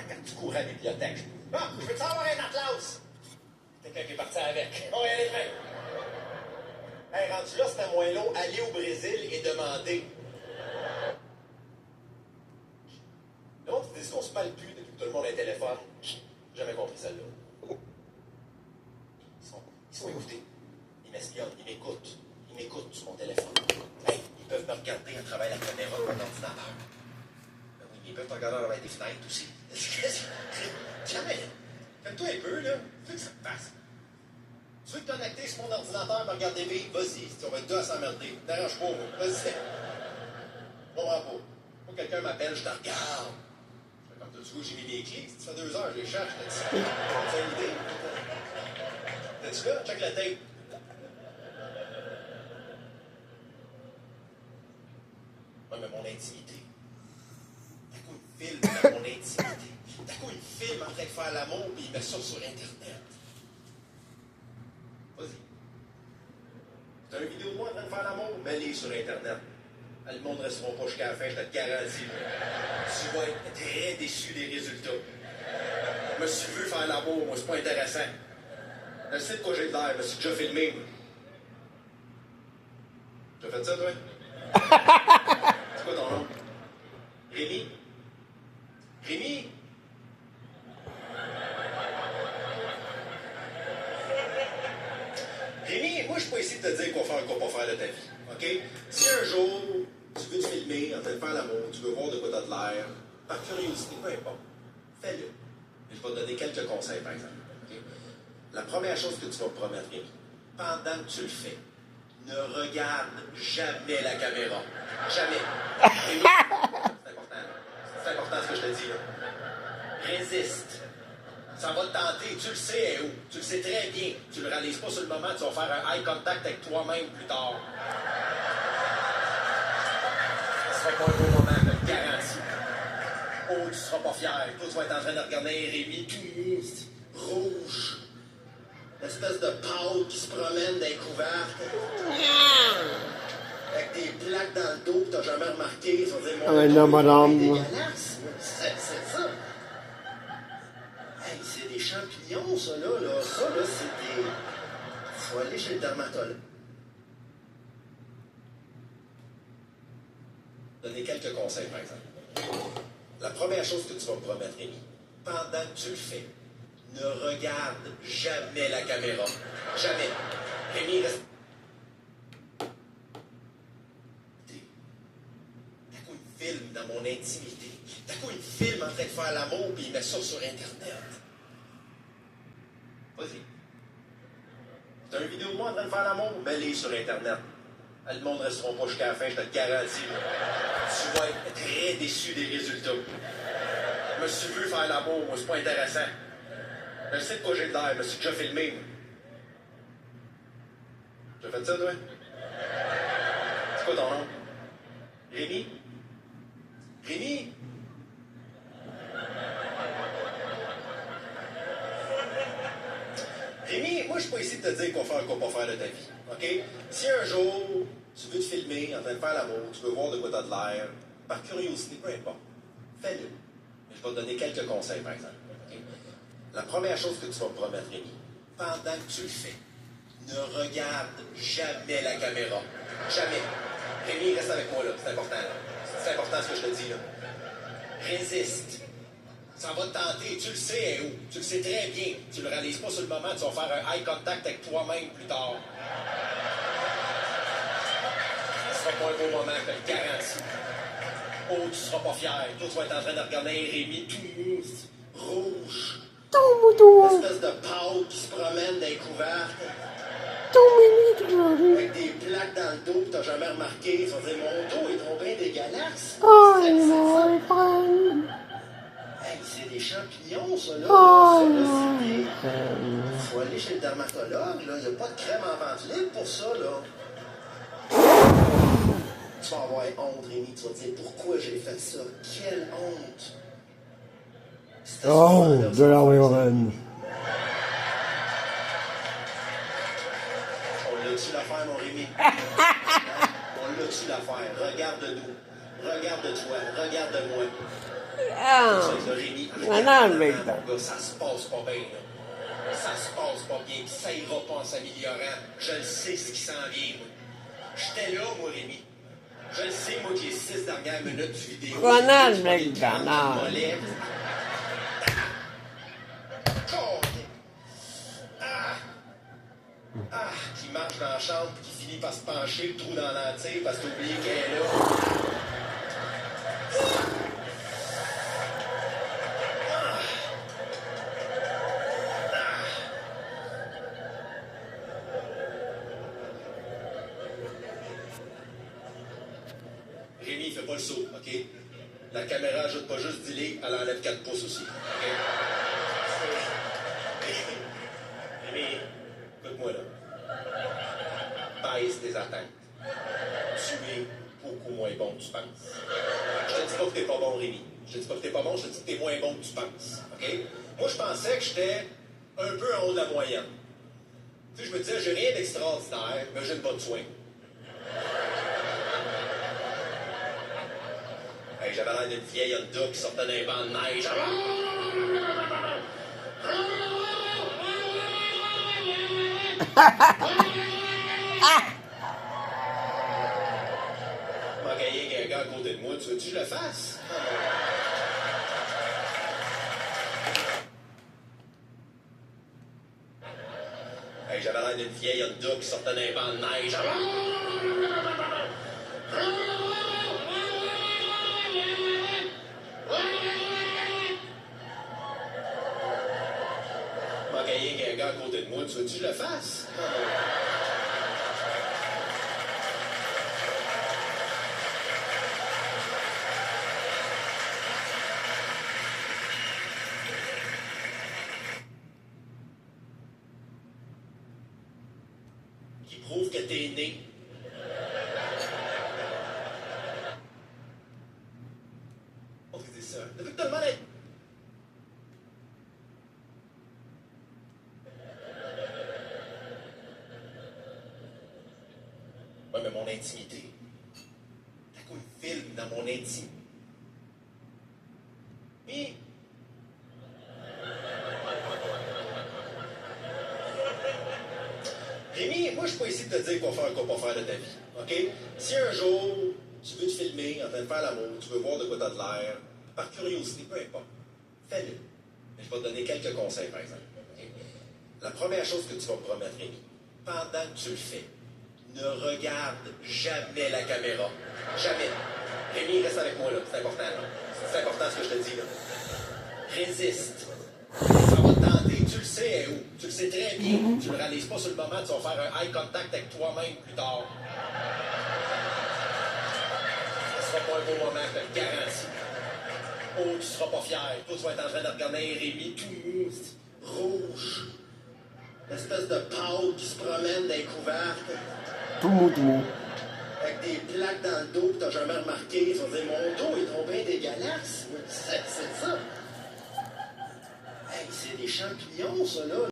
quand tu courais à la bibliothèque. Ah, je veux te savoir un atlas. Quelqu'un qui est parti avec. Bon, allez, fin. Hey, rendu là, c'était moins long. Aller au Brésil et demander. Le monde qui dit qu'on se parle plus depuis que tout le monde a un téléphone. J'ai jamais compris celle-là. Ils sont écoutés. Ils m'espionnent, ils m'écoutent. Ils m'écoutent sur mon téléphone. Hey, ils peuvent me regarder à travers la caméra de mon ordinateur. Ben oui, ils peuvent me regarder à travers des fenêtres aussi. Jamais. Fais-toi un peu, là. Tu veux que ça te passe. Tu veux te connecter sur mon ordinateur, me regarder vivre? Vas-y, si on va être deux à s'emmerder. T'arrange pas, moi. Vas-y. Je comprends pas. Quand quelqu'un m'appelle, je te regarde. Comme tu vois, j'ai mis mes clés. Ça fait 2 heures, je les cherche. Je te dis ça. T'as une idée? T'es-tu là? Check la tape. Ouais, mais mon intimité. T'as quoi une film dans mon intimité? T'as quoi une film en train de faire l'amour puis il met ça sur Internet? Vas-y. T'as une vidéo de moi en train de faire l'amour? Mets-les sur Internet. Le monde ne restera pas jusqu'à la fin, je te le garantis. Tu vas être très déçu des résultats. Je me suis vu faire l'amour, moi, c'est pas intéressant. Je sais de quoi j'ai l'air, je me suis déjà filmé. Tu as fait ça, toi? C'est quoi ton nom? Rémi? Rémi? Rémi, moi, je suis pas ici de te dire quoi faire et quoi pas faire de ta vie. OK? Si un jour, tu veux te filmer en train de faire l'amour, tu veux voir de quoi t'as de l'air, par curiosité, peu importe, fais-le. Je vais te donner quelques conseils, par exemple. Okay? La première chose que tu vas me promettre, Rémi, pendant que tu le fais, ne regarde jamais la caméra. Jamais. Rémi, c'est important. C'est important ce que je te dis, là. Résiste. Ça va te tenter. Tu le sais, où? Tu le sais très bien. Tu le réalises pas sur le moment. Tu vas faire un eye contact avec toi-même plus tard. Ça sera pas un beau moment, je te le garantis. Oh, tu seras pas fier. Toi, tu vas être en train de regarder Rémi tout rouge. Une espèce de pâte qui se promène dans les couvertes. Avec des plaques dans le dos que t'as jamais remarqué. Ça veut dire, mon non, madame. dégueulasse. C'est ça. Hey, c'est des champignons, ça, là. Ça, là, c'est des... Faut aller chez le dermatologue. Donner quelques conseils, par exemple. La première chose que tu vas me promettre, Rémi, pendant que tu le fais, ne regarde jamais la caméra. Jamais. Rémi, reste... T'as quoi une film dans mon intimité? T'as quoi une film en train de faire l'amour puis il met ça sur Internet? Vas-y. T'as une vidéo de moi en train de faire l'amour? Mets-les sur Internet. Le monde ne restera pas jusqu'à la fin, je te le garantis. Tu vas être très déçu des résultats. Je me suis vu faire l'amour, moi, c'est pas intéressant. Je sais de quoi j'ai l'air, je me suis déjà filmé. Tu as fait ça, toi? C'est quoi ton nom? Rémi? Rémi? Rémi, moi, je suis pas ici de te dire quoi faire et quoi pas faire de ta vie. OK? Si un jour, tu veux te filmer en train de faire l'amour, tu veux voir de quoi t'as de l'air, par curiosité, peu importe, fais-le. Mais je vais te donner quelques conseils, par exemple. Okay? La première chose que tu vas me promettre, Rémi, pendant que tu le fais, ne regarde jamais la caméra. Jamais. Rémi, reste avec moi, là. C'est important, là. C'est important ce que je te dis, là. Résiste. Ça va te tenter. Tu le sais, où? Tu le sais très bien. Tu le réalises pas sur le moment. Tu vas faire un eye contact avec toi-même plus tard. Ce sera pas un beau moment, je te le garantis. Oh, tu seras pas fier. Toi, tu vas être en train de regarder Rémi tout rouge. Une espèce de pâte qui se promène dans les couvertes. Avec des plaques dans le dos que t'as jamais remarqué. Ça veut dire, mon dos est trop bien dégueulasse. Hey, c'est des champignons, ça, là. Ça, là, c'est des... Faut aller chez le dermatologue, là. Il n'y a pas de crème en vente libre pour ça, là. Tu vas avoir honte, Rémi. Tu vas te dire, pourquoi j'ai fait ça? Quelle honte! Oh, de la Warren. On l'a-tu l'affaire, mon Rémi? On l'a-tu l'affaire? Regarde-nous. Regarde-toi, regarde-moi. Ah, Ça, Rémi, non, mais mon gars, ça se passe pas bien, là. Ça se passe pas bien, pis ça ira pas en s'améliorant. Je le sais ce qui s'en vient, moi. J'étais là, moi, Rémi. Je le sais, moi, que les 6 dernières minutes du vidéo. Ronald j'ai pris le McDonald. mollet. Qui marche dans la chambre, qui finit par se pencher, le trou dans la lentille, parce que t'as oublié qu'elle est là. Rémi, il fait pas le saut, OK? La caméra ajoute pas juste 10 livres, elle enlève 4 pouces aussi, OK? Rémi, écoute-moi là. Baisse tes attentes. Tu es beaucoup moins bon que tu penses. Je te dis pas que t'es pas bon, Rémi. Je te dis pas que t'es pas bon, je te dis que t'es moins bon que tu penses, OK? Moi, je pensais que j'étais un peu en haut de la moyenne. Tu sais, je me disais, j'ai rien d'extraordinaire, mais j'ai une bonne swing. Hey, j'avais l'air d'une vieille Honda qui sortait d'un banc de neige. M'a gagné qu'un gars à côté de moi, tu veux-tu que je le fasse? Hey, j'avais l'air d'une vieille Honda qui sortait d'un banc de neige. M'a gagné qu'un gars à côté de moi, tu veux-tu que je le fasse? Qui prouve que t'es né. On dit ça. Depuis que tout le monde est... Ouais, mais mon intimité. T'as quoi le film dans mon intimité? Mais... Rémi, moi, je suis pas ici de te dire quoi faire de ta vie, OK? Si un jour, tu veux te filmer en train de faire l'amour, tu veux voir de quoi t'as de l'air, par curiosité, peu importe, fais-le. Mais je vais te donner quelques conseils, par exemple. OK? La première chose que tu vas me promettre, Rémi, pendant que tu le fais, ne regarde jamais la caméra. Jamais. Rémi, reste avec moi, là. C'est important, là. C'est important ce que je te dis, là. Résiste. Ça va te tenter. Tu le sais où. Tu le sais très bien. Tu le réalises pas sur le moment. Tu vas faire un eye contact avec toi-même plus tard. Ce sera pas un beau moment, je te le garantis. Oh, tu seras pas fier. Toi, tu vas être en train de regarder Rémi tout mou, rouge. Une espèce de pâte qui se promène dans les couvercles. tout mou, tout mou. Avec des plaques dans le dos que t'as jamais remarqué. Ils vont dire, mon dos est trop bien dégueulasse. C'est ça. Hey, c'est des champignons, ça, là.